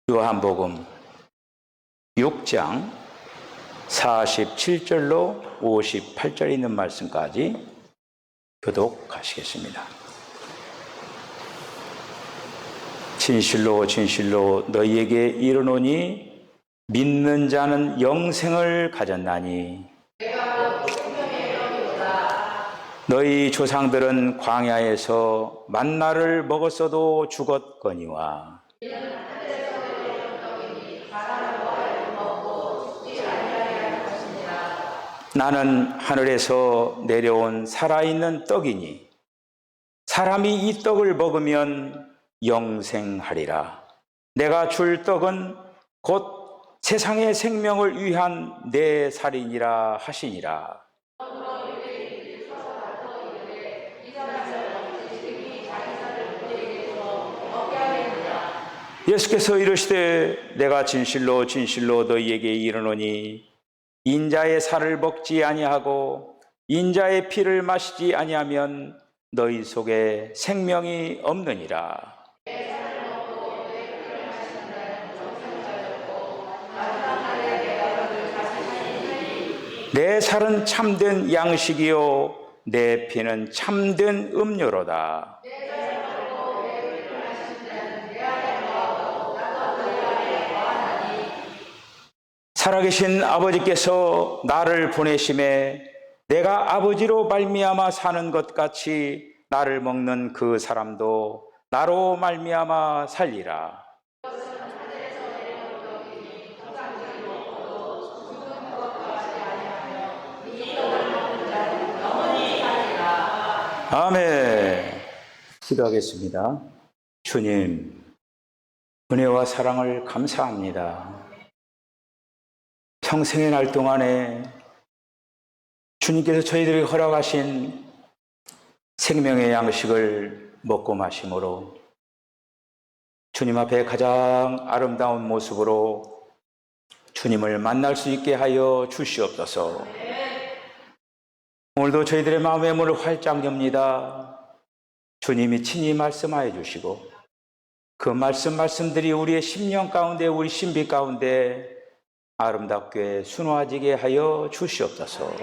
요한복음 6장 47절로 58절에 있는 말씀까지 교독하시겠습니다. 진실로 진실로 너희에게 이르노니 믿는 자는 영생을 가졌나니 너희 조상들은 광야에서 만나를 먹었어도 죽었거니와 나는 하늘에서 내려온 살아있는 떡이니 사람이 이 떡을 먹으면 영생하리라. 내가 줄 떡은 곧 세상의 생명을 위한 내 살이니라 하시니라. 예수께서 이르시되 내가 진실로 진실로 너희에게 이르노니 인자의 살을 먹지 아니하고 인자의 피를 마시지 아니하면 너희 속에 생명이 없느니라. 내 살은 참된 양식이요 내 피는 참된 음료로다. 살아계신 아버지께서 나를 보내심에 내가 아버지로 말미암아 사는 것 같이 나를 먹는 그 사람도 나로 말미암아 살리라. 아멘. 기도하겠습니다. 주님, 은혜와 사랑을 감사합니다. 평생의 날 동안에 주님께서 저희들에게 허락하신 생명의 양식을 먹고 마심으로 주님 앞에 가장 아름다운 모습으로 주님을 만날 수 있게 하여 주시옵소서. 오늘도 저희들의 마음의 문을 활짝 엽니다. 주님이 친히 말씀하여 주시고 그 말씀들이 우리의 심령 가운데 우리 신비 가운데 아름답게 순화지게 하여 주시옵소서.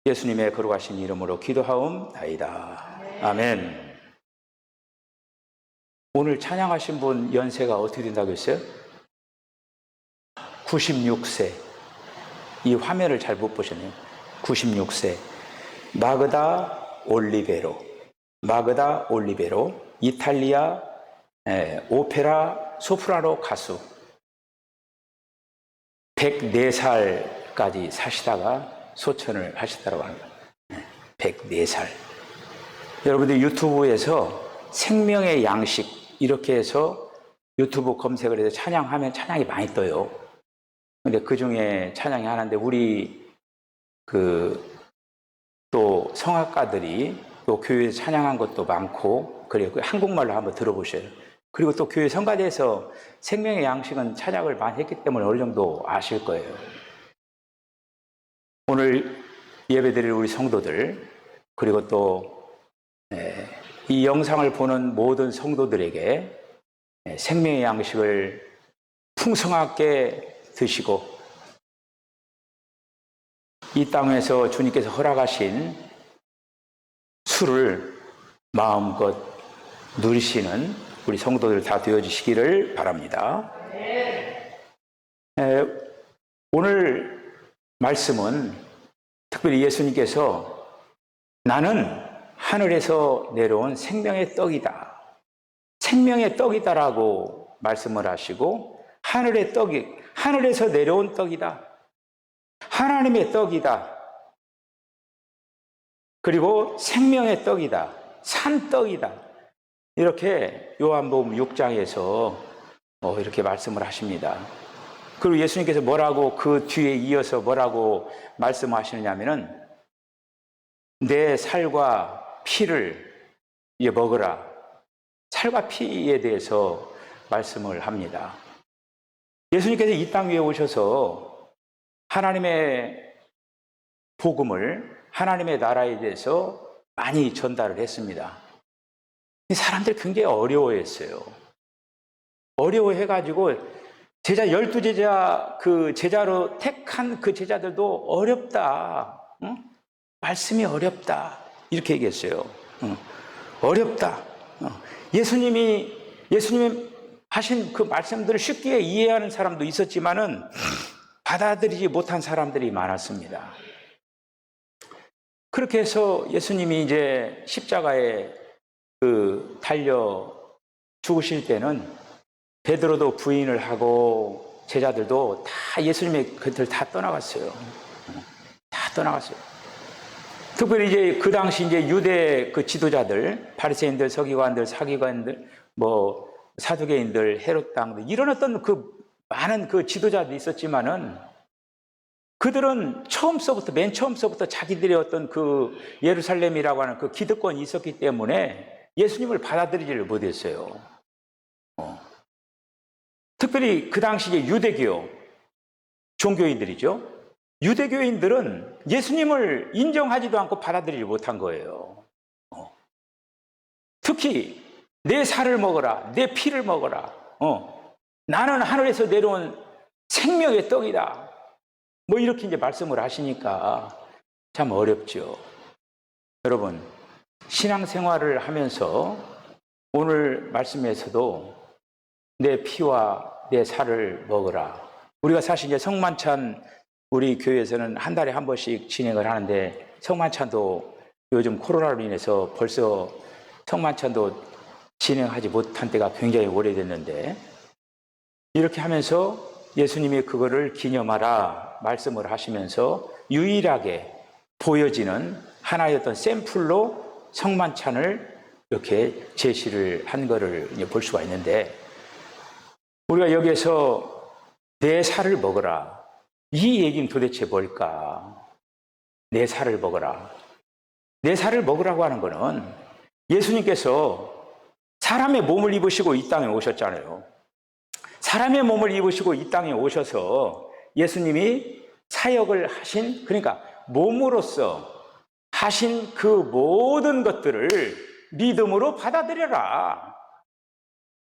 예수님의 거룩하신 이름으로 기도하옵나이다. 아멘. 오늘 찬양하신 분 연세가 어떻게 된다고 했어요? 96세. 이 화면을 잘 못 보셨네요. 96세. 마그다 올리베로, 이탈리아 오페라 소프라노 가수. 104살까지 사시다가 소천을 하시다고 합니다. 104살. 여러분들 유튜브에서 생명의 양식 이렇게 해서 유튜브 검색을 해서 찬양하면 찬양이 많이 떠요. 근데 그 중에 찬양이 하나인데 우리 또 성악가들이 또 교회에서 찬양한 것도 많고 그래요. 한국말로 한번 들어보셔요. 그리고 또 교회 성가대에서 생명의 양식은 찬양을 많이 했기 때문에 어느 정도 아실 거예요. 오늘 예배드릴 우리 성도들 그리고 또 이 영상을 보는 모든 성도들에게 생명의 양식을 풍성하게 드시고 이 땅에서 주님께서 허락하신 술을 마음껏 누리시는 우리 성도들 다 되어주시기를 바랍니다. 오늘 말씀은 특별히 예수님께서 나는 하늘에서 내려온 생명의 떡이다. 생명의 떡이다라고 말씀을 하시고 하늘의 떡이 하늘에서 내려온 떡이다. 하나님의 떡이다. 그리고 생명의 떡이다. 산 떡이다. 이렇게 요한복음 6장에서 이렇게 말씀을 하십니다. 그리고 예수님께서 뭐라고 그 뒤에 이어서 뭐라고 말씀하시느냐면은 내 살과 피를 먹으라. 살과 피에 대해서 말씀을 합니다. 예수님께서 이 땅 위에 오셔서 하나님의 복음을 하나님의 나라에 대해서 많이 전달을 했습니다. 사람들이 굉장히 어려워했어요. 어려워해가지고 제자 12제자 그 제자로 택한 그 제자들도 어렵다. 응? 말씀이 어렵다. 이렇게 얘기했어요. 응. 어렵다. 예수님이 하신 그 말씀들을 쉽게 이해하는 사람도 있었지만은 받아들이지 못한 사람들이 많았습니다. 그렇게 해서 예수님이 이제 십자가에 달려 죽으실 때는 베드로도 부인을 하고 제자들도 다 예수님의 곁을 다 떠나갔어요. 다 떠나갔어요. 특별히 이제 그 당시 이제 유대 그 지도자들, 바리새인들, 서기관들, 사기관들, 뭐 사두개인들, 헤롯 당들 이런 어떤 그 많은 그 지도자들이 있었지만은 그들은 맨 처음서부터 자기들의 어떤 그 예루살렘이라고 하는 그 기득권이 있었기 때문에 예수님을 받아들이지를 못했어요. 특별히 그 당시 이제 유대교 종교인들이죠. 유대교인들은 예수님을 인정하지도 않고 받아들이지 못한 거예요. 특히 내 살을 먹어라, 내 피를 먹어라. 나는 하늘에서 내려온 생명의 떡이다. 뭐 이렇게 이제 말씀을 하시니까 참 어렵죠. 여러분, 신앙생활을 하면서 오늘 말씀에서도 내 피와 내 살을 먹으라. 우리가 사실 이제 성만찬 우리 교회에서는 한 달에 한 번씩 진행을 하는데 성만찬도 요즘 코로나로 인해서 벌써 성만찬도 진행하지 못한 때가 굉장히 오래됐는데 이렇게 하면서 예수님이 그거를 기념하라 말씀을 하시면서 유일하게 보여지는 하나의 어떤 샘플로 성만찬을 이렇게 제시를 한 거를 볼 수가 있는데 우리가 여기에서 내 살을 먹어라. 이 얘기는 도대체 뭘까? 내 살을 먹어라. 내 살을 먹으라고 하는 거는 예수님께서 사람의 몸을 입으시고 이 땅에 오셨잖아요. 사람의 몸을 입으시고 이 땅에 오셔서 예수님이 사역을 하신, 그러니까 몸으로서 하신 그 모든 것들을 믿음으로 받아들여라.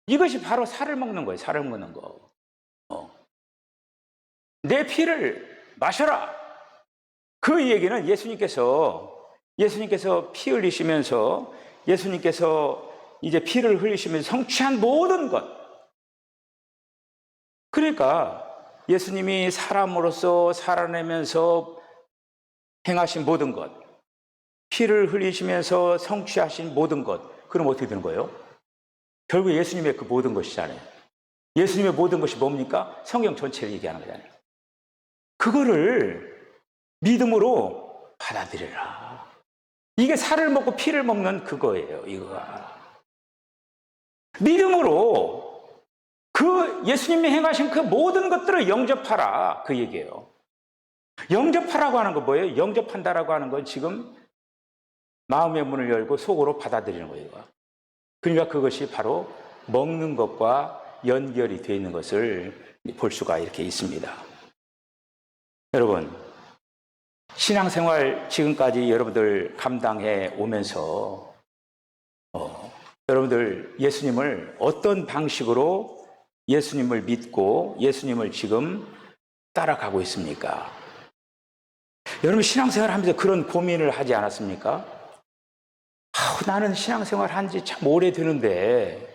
이것이 바로 살을 먹는 거예요. 살을 먹는 거. 내 피를 마셔라. 그 얘기는 예수님께서 피 흘리시면서 예수님께서 이제 피를 흘리시면서 성취한 모든 것. 그러니까 예수님이 사람으로서 살아내면서 행하신 모든 것, 피를 흘리시면서 성취하신 모든 것, 그럼 어떻게 되는 거예요? 결국 예수님의 그 모든 것이잖아요. 예수님의 모든 것이 뭡니까? 성경 전체를 얘기하는 거잖아요. 그거를 믿음으로 받아들여라. 이게 살을 먹고 피를 먹는 그거예요, 이거가. 믿음으로 그 예수님이 행하신 그 모든 것들을 영접하라. 그 얘기예요. 영접하라고 하는 거 뭐예요? 영접한다라고 하는 건 지금 마음의 문을 열고 속으로 받아들이는 거예요. 그러니까 그것이 바로 먹는 것과 연결이 되어 있는 것을 볼 수가 이렇게 있습니다. 여러분, 신앙생활 지금까지 여러분들 감당해 오면서 여러분들 예수님을 어떤 방식으로 예수님을 믿고 예수님을 지금 따라가고 있습니까? 여러분 신앙생활 하면서 그런 고민을 하지 않았습니까? 나는 신앙생활 한 지 참 오래되는데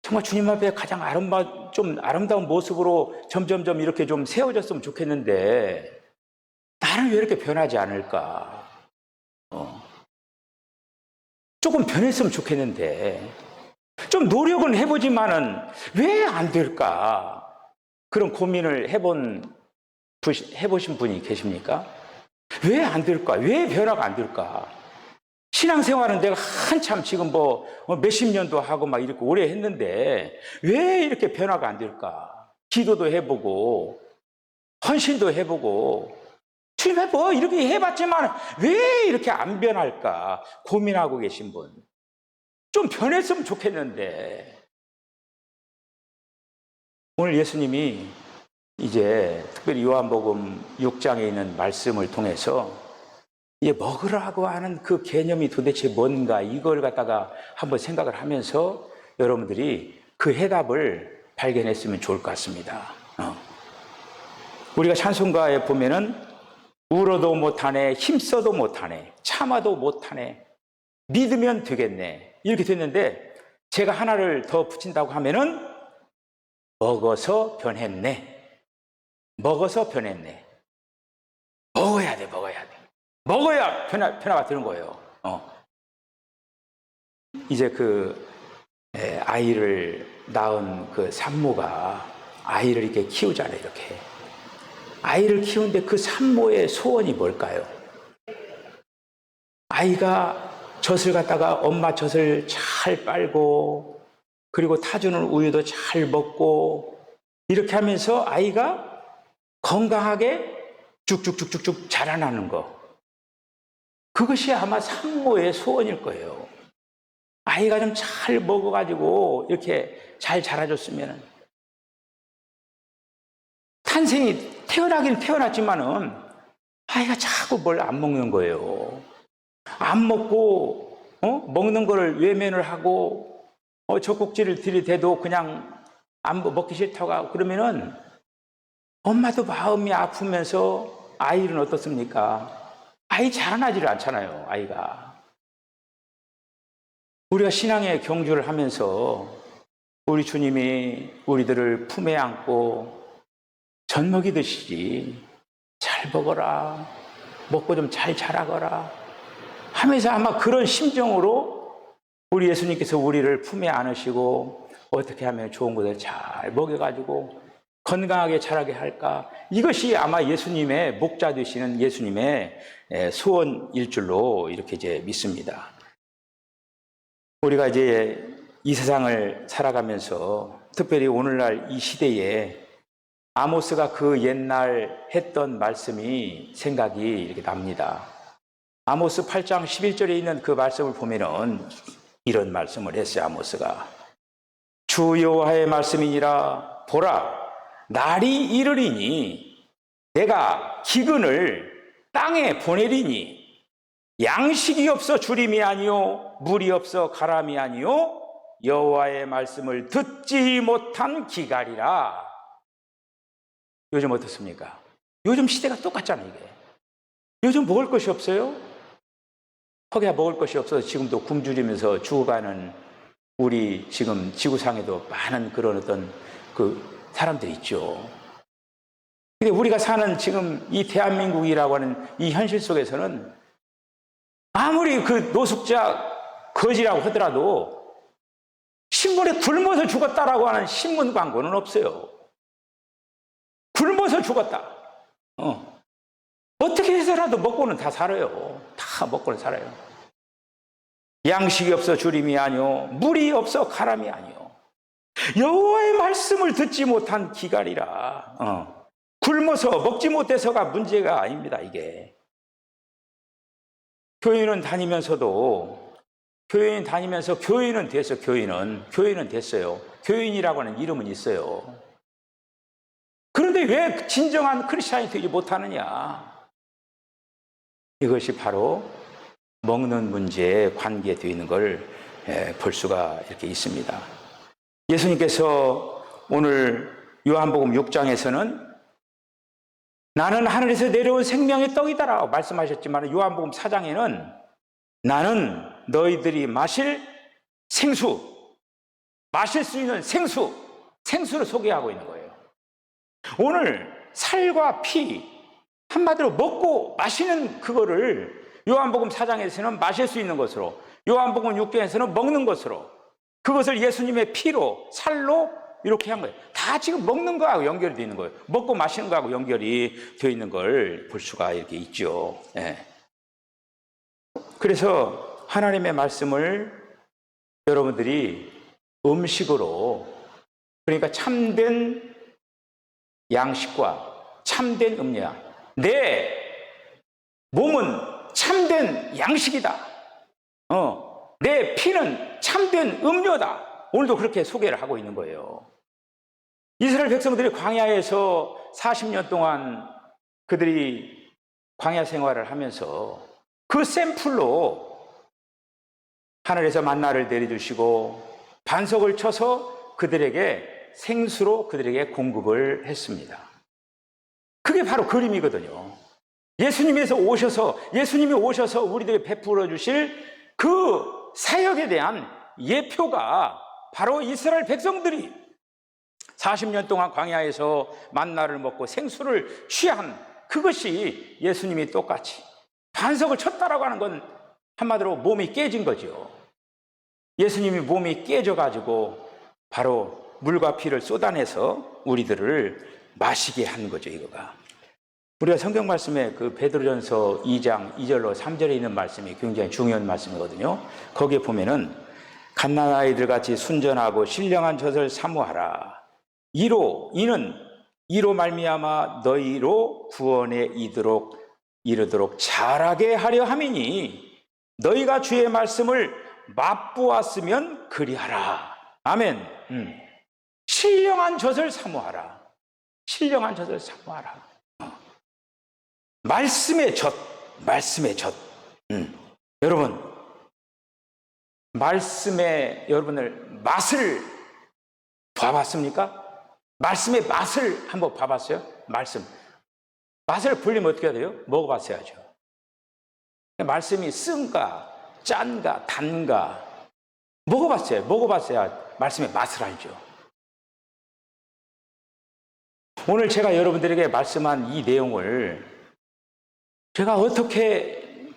정말 주님 앞에 가장 아름다운 모습으로 점점점 이렇게 좀 세워졌으면 좋겠는데 나는 왜 이렇게 변하지 않을까? 조금 변했으면 좋겠는데 좀 노력은 해보지만은 왜 안 될까? 그런 고민을 해보신 분이 계십니까? 왜 안 될까? 왜 변화가 안 될까? 신앙생활은 내가 한참 지금 몇십 년도 하고 막 이렇게 오래 했는데 왜 이렇게 변화가 안 될까? 기도도 해보고 헌신도 해보고 주님에 이렇게 해봤지만 왜 이렇게 안 변할까? 고민하고 계신 분. 좀 변했으면 좋겠는데 오늘 예수님이 이제 특별히 요한복음 6장에 있는 말씀을 통해서 먹으라고 하는 그 개념이 도대체 뭔가 이걸 갖다가 한번 생각을 하면서 여러분들이 그 해답을 발견했으면 좋을 것 같습니다. 우리가 찬송가에 보면은 울어도 못하네, 힘써도 못하네, 참아도 못하네, 믿으면 되겠네, 이렇게 됐는데 제가 하나를 더 붙인다고 하면은 먹어서 변했네. 먹어서 변했네. 먹어야 돼, 먹어야 돼. 먹어야 변화가 되는 거예요. 이제 아이를 낳은 그 산모가 아이를 이렇게 키우잖아요, 이렇게. 아이를 키우는데 그 산모의 소원이 뭘까요? 아이가 젖을 갖다가 엄마 젖을 잘 빨고, 그리고 타주는 우유도 잘 먹고, 이렇게 하면서 아이가 건강하게 쭉쭉쭉쭉쭉 자라나는 거. 그것이 아마 산모의 소원일 거예요. 아이가 좀 잘 먹어가지고 이렇게 잘 자라줬으면. 태어나긴 태어났지만은 아이가 자꾸 뭘 안 먹는 거예요. 안 먹고 먹는 거를 외면을 하고 젖꼭지를 들이대도 그냥 안 먹기 싫다고 하고 그러면은 엄마도 마음이 아프면서 아이는 어떻습니까? 아이 자라나지를 않잖아요, 아이가. 우리가 신앙의 경주를 하면서 우리 주님이 우리들을 품에 안고 젖 먹이듯이 잘 먹어라, 먹고 좀 잘 자라거라 하면서 아마 그런 심정으로 우리 예수님께서 우리를 품에 안으시고 어떻게 하면 좋은 것을 잘 먹여가지고 건강하게 자라게 할까? 이것이 아마 예수님의 목자 되시는 예수님의 소원일 줄로 이렇게 이제 믿습니다. 우리가 이제 이 세상을 살아가면서 특별히 오늘날 이 시대에 아모스가 그 옛날 했던 말씀이 생각이 이렇게 납니다. 아모스 8장 11절에 있는 그 말씀을 보면은 이런 말씀을 했어요, 아모스가. 주 여호와의 말씀이니라. 보라, 날이 이르리니 내가 기근을 땅에 보내리니 양식이 없어 주림이 아니요 물이 없어 가람이 아니요 여호와의 말씀을 듣지 못한 기갈이라. 요즘 어떻습니까? 요즘 시대가 똑같잖아요, 이게. 요즘 먹을 것이 없어요? 허기야 먹을 것이 없어서 지금도 굶주리면서 죽어가는 우리 지금 지구상에도 많은 그런 어떤 사람들이 있죠. 근데 우리가 사는 지금 이 대한민국이라고 하는 이 현실 속에서는 아무리 그 노숙자 거지라고 하더라도 신문에 굶어서 죽었다라고 하는 신문 광고는 없어요. 굶어서 죽었다. 어떻게 해서라도 먹고는 다 살아요. 다 먹고는 살아요. 양식이 없어 주림이 아니요 물이 없어 가람이 아니요 여호와의 말씀을 듣지 못한 기갈이라. 굶어서 먹지 못해서가 문제가 아닙니다, 이게. 교회는 다니면서도 교회는 됐어요. 교회는 됐어요. 교인이라고 하는 이름은 있어요. 그런데 왜 진정한 크리스찬이 되지 못하느냐? 이것이 바로 먹는 문제에 관계되어 있는 걸 볼 수가 이렇게 있습니다. 예수님께서 오늘 요한복음 6장에서는 나는 하늘에서 내려온 생명의 떡이다라고 말씀하셨지만 요한복음 4장에는 나는 너희들이 마실 수 있는 생수를 소개하고 있는 거예요. 오늘 살과 피, 한마디로 먹고 마시는 그거를 요한복음 4장에서는 마실 수 있는 것으로, 요한복음 6장에서는 먹는 것으로, 그것을 예수님의 피로, 살로 이렇게 한 거예요. 다 지금 먹는 거하고 연결이 되어 있는 거예요. 먹고 마시는 거하고 연결이 되어 있는 걸 볼 수가 이렇게 있죠. 그래서 하나님의 말씀을 여러분들이 음식으로, 그러니까 참된 양식과 참된 음료야. 내 몸은 참된 양식이다. 내 피는 참된 음료다. 오늘도 그렇게 소개를 하고 있는 거예요. 이스라엘 백성들이 광야에서 40년 동안 그들이 광야 생활을 하면서 그 샘플로 하늘에서 만나를 내려주시고 반석을 쳐서 그들에게 생수로 그들에게 공급을 했습니다. 그게 바로 그림이거든요. 예수님이 오셔서 우리들에게 베풀어 주실 그 사역에 대한 예표가 바로 이스라엘 백성들이 40년 동안 광야에서 만나를 먹고 생수를 취한 그것이 예수님이 똑같이 반석을 쳤다라고 하는 건 한마디로 몸이 깨진 거죠. 예수님이 몸이 깨져가지고 바로 물과 피를 쏟아내서 우리들을 마시게 한 거죠, 이거가. 우리가 성경 말씀에 그 베드로전서 2장 2절로 3절에 있는 말씀이 굉장히 중요한 말씀이거든요. 거기에 보면은 갓난아이들 같이 순전하고 신령한 젖을 사모하라. 이로 말미암아 너희로 구원에 이르도록 잘하게 하려 함이니 너희가 주의 말씀을 맛보았으면 그리하라. 아멘. 신령한 젖을 사모하라. 신령한 젖을 사모하라. 말씀의 젖. 여러분, 말씀의 여러분을 맛을 봐봤습니까? 말씀의 맛을 한번 봐봤어요? 맛을 보려면 어떻게 해야 돼요? 먹어봤어야죠. 말씀이 쓴가, 짠가, 단가 먹어봤어야 말씀의 맛을 알죠. 오늘 제가 여러분들에게 말씀한 이 내용을 제가 어떻게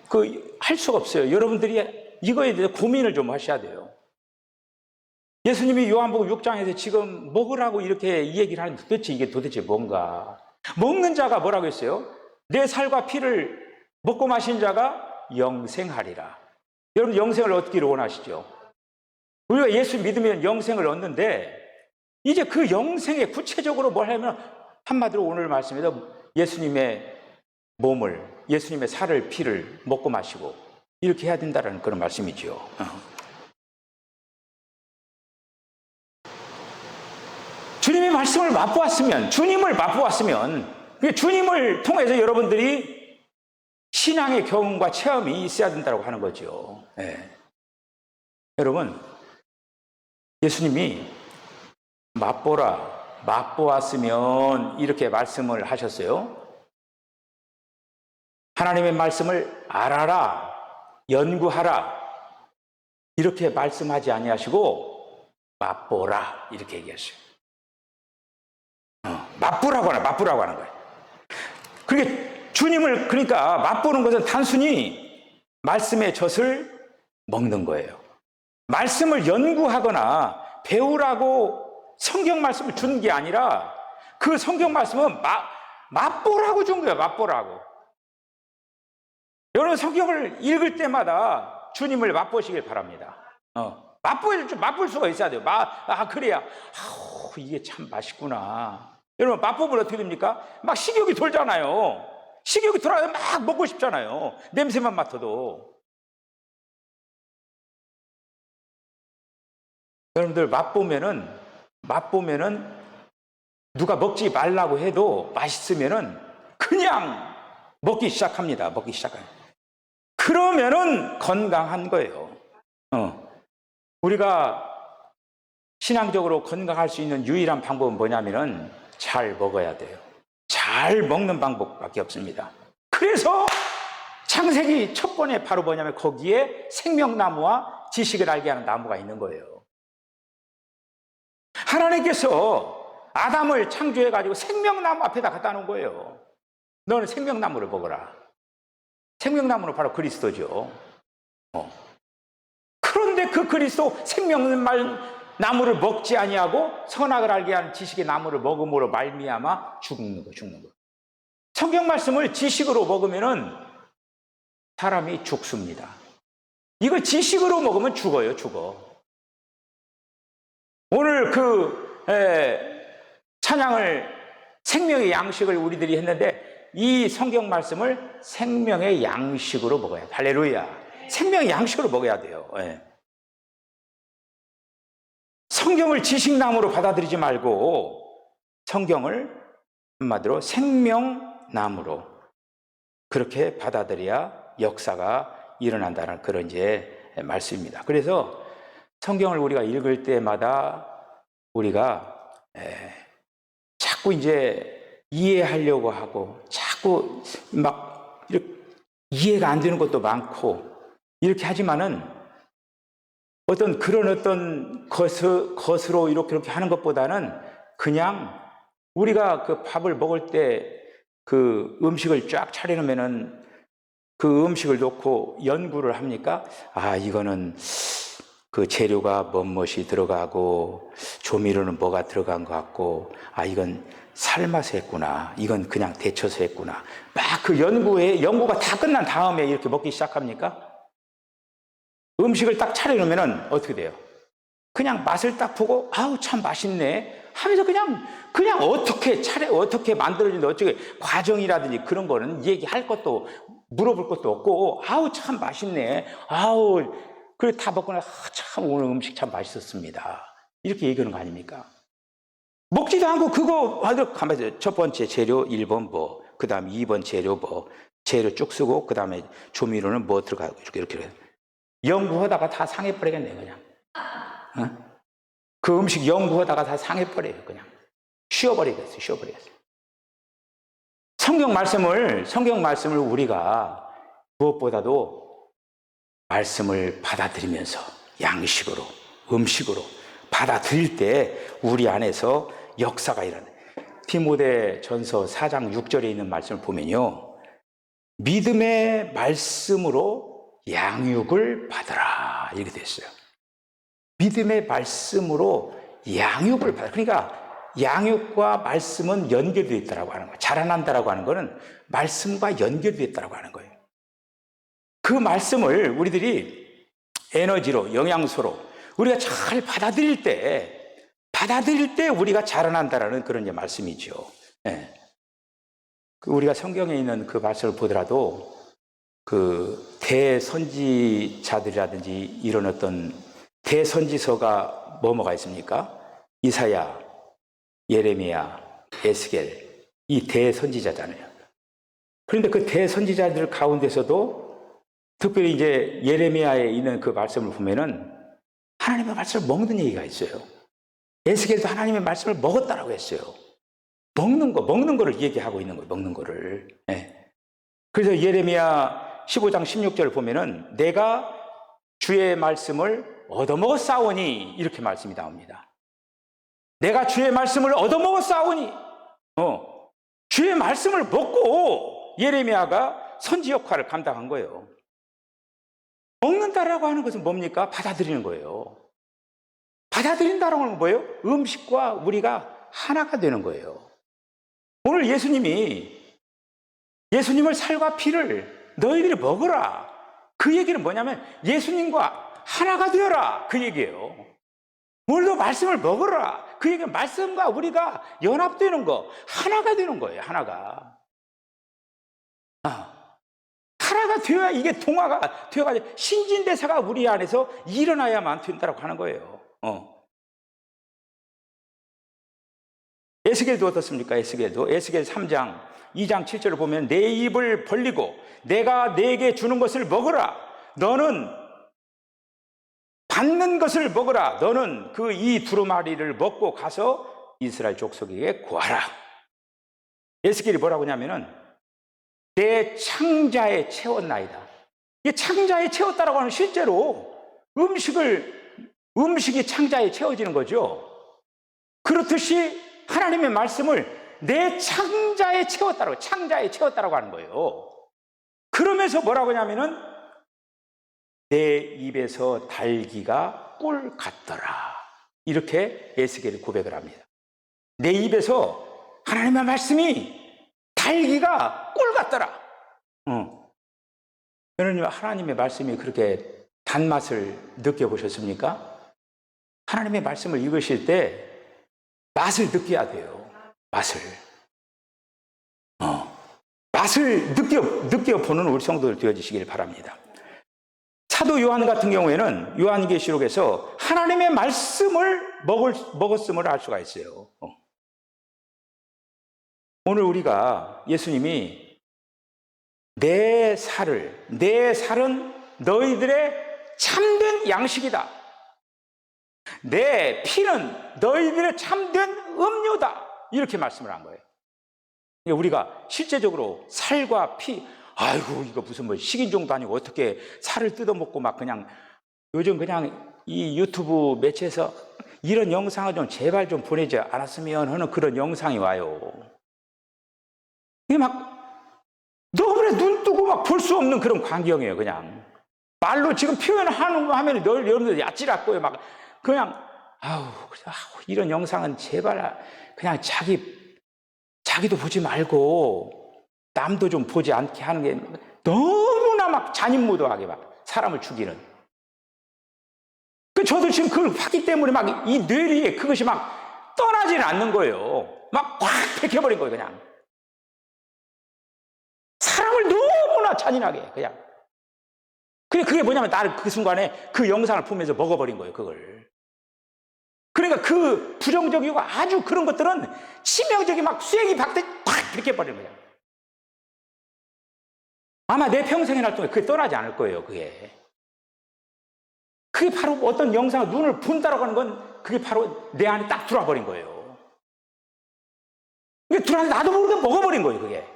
할 수가 없어요. 여러분들이 이거에 대해서 고민을 좀 하셔야 돼요. 예수님이 요한복음 6장에서 지금 먹으라고 이렇게 이 얘기를 하는데 이게 도대체 뭔가? 먹는 자가 뭐라고 했어요? 내 살과 피를 먹고 마신 자가 영생하리라. 여러분 영생을 얻기를 원하시죠? 우리가 예수 믿으면 영생을 얻는데 이제 그 영생에 구체적으로 뭘 하면 한마디로 오늘 말씀에서 예수님의 몸을, 예수님의 살을, 피를 먹고 마시고 이렇게 해야 된다는 그런 말씀이죠. 주님의 말씀을 맛보았으면, 주님을 통해서 여러분들이 신앙의 경험과 체험이 있어야 된다고 하는 거죠. 네. 여러분, 예수님이 맛보았으면 이렇게 말씀을 하셨어요. 하나님의 말씀을 알아라, 연구하라 이렇게 말씀하지 아니하시고 맛보라 이렇게 얘기하셔요. 맛보라고 하는 거예요. 그러니까 맛보는 것은 단순히 말씀의 젖을 먹는 거예요. 말씀을 연구하거나 배우라고 성경 말씀을 준 게 아니라 그 성경 말씀은 맛보라고 준 거예요. 맛보라고. 여러분 성경을 읽을 때마다 주님을 맛보시길 바랍니다. 맛볼 수가 있어야 돼요. 그래야 이게 참 맛있구나. 여러분 맛보면 어떻게 됩니까? 막 식욕이 돌잖아요. 식욕이 돌아서 막 먹고 싶잖아요. 냄새만 맡아도. 여러분들 맛보면은 누가 먹지 말라고 해도 맛있으면은 그냥 먹기 시작합니다. 그러면은 건강한 거예요. 우리가 신앙적으로 건강할 수 있는 유일한 방법은 뭐냐면은 잘 먹어야 돼요. 잘 먹는 방법밖에 없습니다. 그래서 창세기 첫 번에 바로 뭐냐면 거기에 생명나무와 지식을 알게 하는 나무가 있는 거예요. 하나님께서 아담을 창조해가지고 생명나무 앞에다 갖다 놓은 거예요. 너는 생명나무를 먹어라. 생명나무는 바로 그리스도죠. 그런데 그 그리스도 생명나무를 먹지 아니하고 선악을 알게 하는 지식의 나무를 먹음으로 말미암아 죽는 거. 성경 말씀을 지식으로 먹으면은 사람이 죽습니다. 이걸 지식으로 먹으면 죽어요. 오늘 찬양을 생명의 양식을 우리들이 했는데 이 성경 말씀을 생명의 양식으로 먹어야 돼요. 할렐루야. 생명의 양식으로 먹어야 돼요. 성경을 지식나무로 받아들이지 말고 성경을 한마디로 생명나무로 그렇게 받아들여야 역사가 일어난다는 그런 이제 말씀입니다. 그래서 성경을 우리가 읽을 때마다 우리가 자꾸 이제 이해하려고 하고 자꾸 막 이렇게 이해가 안 되는 것도 많고 이렇게 하지만은 어떤 것으로 이렇게 하는 것보다는 그냥 우리가 그 밥을 먹을 때 그 음식을 쫙 차려놓으면은 그 음식을 놓고 연구를 합니까? 아, 이거는 그 재료가 뭐뭇이 들어가고 조미료는 뭐가 들어간 것 같고, 아, 이건 삶아서 했구나, 이건 그냥 데쳐서 했구나. 막 그 연구가 다 끝난 다음에 이렇게 먹기 시작합니까? 음식을 딱 차려놓으면은 어떻게 돼요? 그냥 맛을 딱 보고 아우 참 맛있네 하면서 그냥 어떻게 만들어진다, 어떻게 과정이라든지 그런 거는 얘기할 것도 물어볼 것도 없고 아우 참 맛있네, 아우 그래 다 먹고 나서 참 오늘 음식 참 맛있었습니다 이렇게 얘기하는 거 아닙니까? 먹지도 않고 그거 가만히 첫 번째 재료 1번 뭐, 그 다음에 2번 재료 뭐, 재료 쭉 쓰고 그 다음에 조미료는 뭐 들어가고 이렇게 연구하다가 다 상해버리겠네 그냥. 어? 그 음식 연구하다가 다 상해버려요 그냥. 쉬어버리겠어요. 성경 말씀을 우리가 무엇보다도 말씀을 받아들이면서 양식으로, 음식으로 받아들일 때 우리 안에서 역사가 일어나요. 디모데전서 4장 6절에 있는 말씀을 보면요, 믿음의 말씀으로 양육을 받으라 이렇게 됐어요. 믿음의 말씀으로 양육을 받아. 그러니까 양육과 말씀은 연결되어 있다고 하는 거예요. 자라난다라고 하는 거는 말씀과 연결되어 있다고 하는 거예요. 그 말씀을 우리들이 에너지로, 영양소로 우리가 잘 받아들일 때 우리가 자라난다라는 그런 말씀이죠. 네. 우리가 성경에 있는 그 말씀을 보더라도 그 대선지자들이라든지 이런 어떤 대선지서가 뭐가 있습니까? 이사야, 예레미야, 에스겔, 이 대선지자잖아요. 그런데 그 대선지자들 가운데서도 특별히 이제 예레미야에 있는 그 말씀을 보면은 하나님의 말씀을 먹는 얘기가 있어요. 에스겔도 하나님의 말씀을 먹었다라고 했어요. 먹는 거를 얘기하고 있는 거예요. 먹는 거를. 네. 그래서 예레미야 15장 16절을 보면은 내가 주의 말씀을 얻어먹었사오니 이렇게 말씀이 나옵니다. 내가 주의 말씀을 얻어먹었사오니, 주의 말씀을 먹고 예레미야가 선지 역할을 감당한 거예요. 먹는다라고 하는 것은 뭡니까? 받아들이는 거예요. 받아들인다라고 하는 건 뭐예요? 음식과 우리가 하나가 되는 거예요. 오늘 예수님을 살과 피를 너희들이 먹으라. 그 얘기는 뭐냐면 예수님과 하나가 되어라. 그 얘기예요. 오늘도 말씀을 먹으라. 그 얘기는 말씀과 우리가 연합되는 거, 하나가 되는 거예요. 하나가 되어야 이게 동화가 되어가지고 신진대사가 우리 안에서 일어나야만 된다고 하는 거예요. 에스겔도 어떻습니까? 에스겔 3장 2장 7절을 보면 내 입을 벌리고 내가 네게 주는 것을 먹으라. 너는 받는 것을 먹으라. 너는 그 이 두루마리를 먹고 가서 이스라엘 족속에게 구하라. 에스겔이 뭐라고 하냐면은 내 창자에 채웠나이다. 이게 창자에 채웠다라고 하는 실제로 음식이 창자에 채워지는 거죠. 그렇듯이 하나님의 말씀을 내 창자에 채웠다라고 하는 거예요. 그러면서 뭐라고 하냐면은 내 입에서 달기가 꿀 같더라. 이렇게 에스겔이 고백을 합니다. 내 입에서 하나님의 말씀이 달기가 꿀 같더라. 여러분, 하나님의 말씀이 그렇게 단맛을 느껴보셨습니까? 하나님의 말씀을 읽으실 때 맛을 느껴야 돼요. 맛을 느껴보는 우리 성도들 되어주시길 바랍니다. 사도 요한 같은 경우에는 요한계시록에서 하나님의 말씀을 먹었음을 알 수가 있어요. 오늘 우리가 예수님이 내 살은 너희들의 참된 양식이다. 내 피는 너희들의 참된 음료다. 이렇게 말씀을 한 거예요. 우리가 실제적으로 살과 피, 아이고 이거 무슨 뭐 식인종도 아니고 어떻게 살을 뜯어먹고 막 그냥, 요즘 그냥 이 유튜브 매체에서 이런 영상을 좀 제발 좀 보내지 않았으면 하는 그런 영상이 와요. 이게 막 너무나 눈 뜨고 막 볼 수 없는 그런 광경이에요. 그냥 말로 지금 표현하는 거 하면 여러분들 야찌랄 막 그냥 이런 영상은 제발 그냥 자기도 보지 말고 남도 좀 보지 않게 하는 게 너무나 막 잔인무도하게 막 사람을 죽이는. 저도 지금 그걸 봤기 때문에 막 이 뇌리에 그것이 막 떠나지는 않는 거예요. 막 꽉 박혀버린 거예요, 그냥. 사람을 너무나 잔인하게, 그냥. 그게 뭐냐면 나를 그 순간에 그 영상을 보면서 먹어버린 거예요, 그걸. 그러니까 그 부정적이고 아주 그런 것들은 치명적인 막 쐐기 박듯이 팍 벗겨버린 거예요. 아마 내 평생이나 동안 그게 떠나지 않을 거예요, 그게. 그게 바로 어떤 영상을 눈을 본다라고 하는 건 그게 바로 내 안에 딱 들어와 버린 거예요. 그게 들어와서 나도 모르게 먹어버린 거예요, 그게.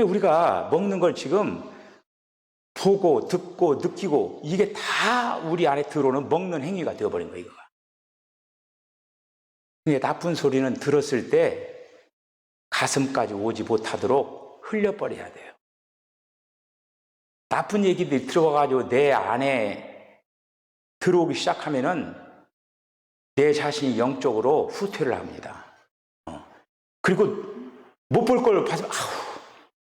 우리가 먹는 걸 지금 보고 듣고 느끼고 이게 다 우리 안에 들어오는 먹는 행위가 되어버린 거예요, 이거가. 이게 나쁜 소리는 들었을 때 가슴까지 오지 못하도록 흘려버려야 돼요. 나쁜 얘기들이 들어와가지고 내 안에 들어오기 시작하면은 내 자신이 영적으로 후퇴를 합니다. 그리고 못 볼 걸 봐서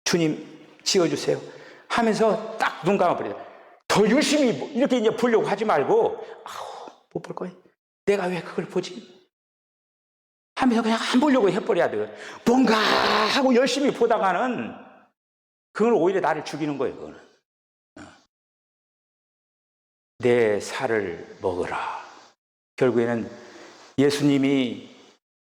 주님 지어주세요 하면서 딱 눈 감아버려요. 더 열심히 이렇게 이제 보려고 하지 말고 못 볼 거예요. 내가 왜 그걸 보지? 하면서 그냥 안 보려고 해버려야 돼요. 뭔가 하고 열심히 보다가는 그걸 오히려 나를 죽이는 거예요. 그거는. 내 살을 먹으라. 결국에는 예수님이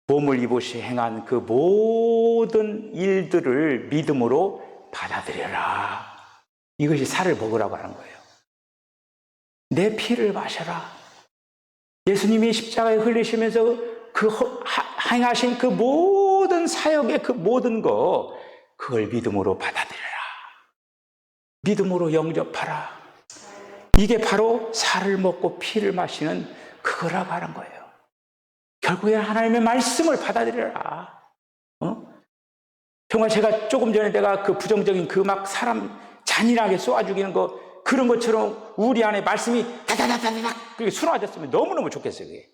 몸을 입으시 행한 그 모든 일들을 믿음으로 받아들여라. 이것이 살을 먹으라고 하는 거예요. 내 피를 마셔라. 예수님이 십자가에 흘리시면서 그 행하신 그 모든 사역의 그 모든 거, 그걸 믿음으로 받아들여라. 믿음으로 영접하라. 이게 바로 살을 먹고 피를 마시는 그거라고 하는 거예요. 결국에 하나님의 말씀을 받아들여라. 정말 제가 조금 전에 내가 그 부정적인 그 막 사람 잔인하게 쏘아 죽이는 거, 그런 것처럼 우리 안에 말씀이 다다다다닥 그게 순화됐으면 너무너무 좋겠어요. 그게.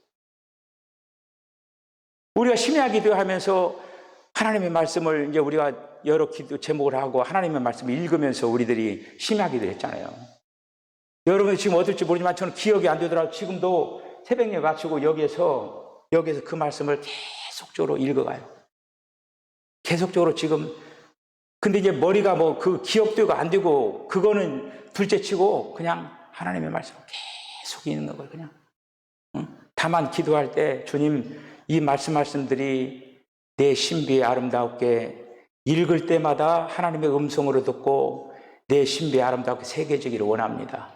우리가 심야 기도하면서 하나님의 말씀을 이제 우리가 여러 기도 제목을 하고 하나님의 말씀을 읽으면서 우리들이 심야 기도를 했잖아요. 여러분이 지금 어떨지 모르지만 저는 기억이 안 되더라도 지금도 새벽에 마치고 여기에서 그 말씀을 계속적으로 읽어가요. 계속적으로 지금. 근데 이제 머리가 뭐 그 기억되고 안 되고 그거는 둘째 치고 그냥 하나님의 말씀을 계속 읽는 거예요, 그냥. 다만 기도할 때 주님 이 말씀들이 내 신비에 아름답게 읽을 때마다 하나님의 음성으로 듣고 내 신비에 아름답게 새겨지기를 원합니다.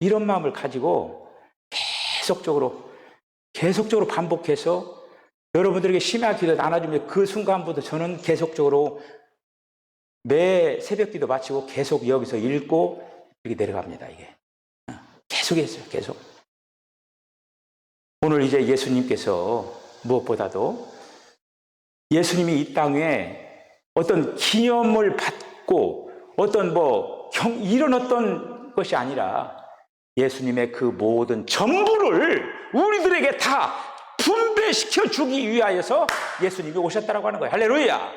이런 마음을 가지고 계속적으로 반복해서 여러분들에게 심야 기도 나눠주면 그 순간부터 저는 계속적으로 매 새벽 기도 마치고 계속 여기서 읽고 이렇게 내려갑니다. 이게 계속 했어요. 계속. 오늘 이제 예수님께서 무엇보다도 예수님이 이 땅에 어떤 기념을 받고 어떤 이런 어떤 것이 아니라 예수님의 그 모든 전부를 우리들에게 다 분배시켜 주기 위하여서 예수님이 오셨다라고 하는 거예요. 할렐루야.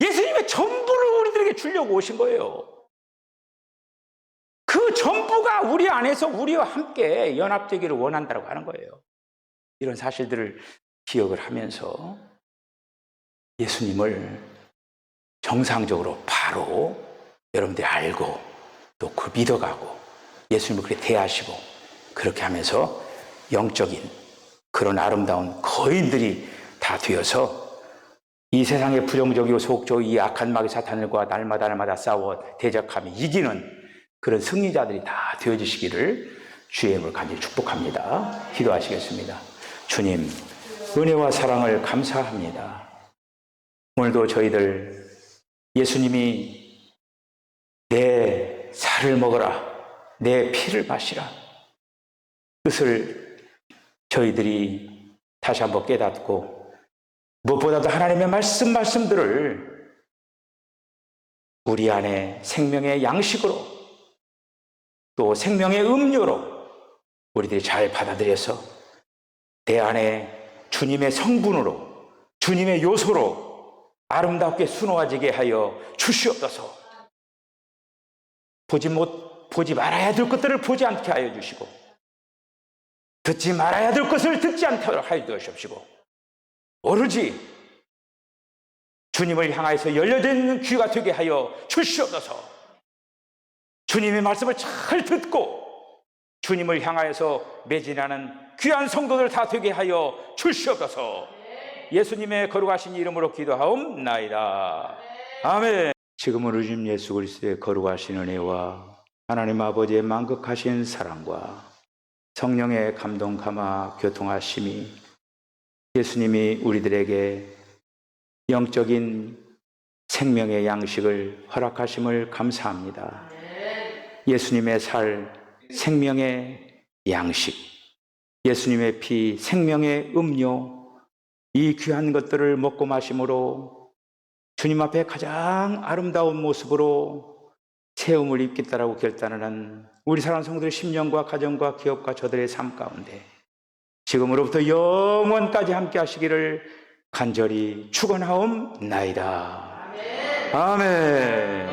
예수님의 전부를 우리들에게 주려고 오신 거예요. 그 전부가 우리 안에서 우리와 함께 연합되기를 원한다고 하는 거예요. 이런 사실들을 기억을 하면서 예수님을 정상적으로 바로 여러분들이 알고 또 그 믿어가고 예수님을 그렇게 대하시고 그렇게 하면서 영적인 그런 아름다운 거인들이 다 되어서 이 세상의 부정적이고 소극적이고 이 악한 마귀 사탄들과 날마다 싸워 대적하며 이기는 그런 승리자들이 다 되어지시기를 주의 힘을 간절히 축복합니다. 기도하시겠습니다. 주님, 은혜와 사랑을 감사합니다. 오늘도 저희들 예수님이 내 살을 먹어라, 내 피를 마시라 뜻을 저희들이 다시 한번 깨닫고 무엇보다도 하나님의 말씀들을 우리 안에 생명의 양식으로 또 생명의 음료로 우리들이 잘 받아들여서 내 안에 주님의 성분으로 주님의 요소로 아름답게 수놓아지게 하여 주시옵소서. 보지 말아야 될 것들을 보지 않게 하여 주시고 듣지 말아야 될 것을 듣지 않도록 하여 주시옵시고 오로지 주님을 향하여서 열려져 있는 귀가 되게 하여 주시옵소서. 주님의 말씀을 잘 듣고 주님을 향하여서 매진하는 귀한 성도들 다 되게 하여 주시옵소서. 예수님의 거룩하신 이름으로 기도하옵나이다. 아멘. 지금은 우리 주님 예수 그리스도의 거룩하신 은혜와 하나님 아버지의 만극하신 사랑과 성령의 감동 감화 교통하심이 예수님이 우리들에게 영적인 생명의 양식을 허락하심을 감사합니다. 예수님의 살 생명의 양식, 예수님의 피 생명의 음료, 이 귀한 것들을 먹고 마심으로 주님 앞에 가장 아름다운 모습으로 세움을 입겠다라고 결단을 한 우리 사랑하는 성도들의 심령과 가정과 기업과 저들의 삶 가운데 지금으로부터 영원까지 함께 하시기를 간절히 축원하옵나이다. 아멘.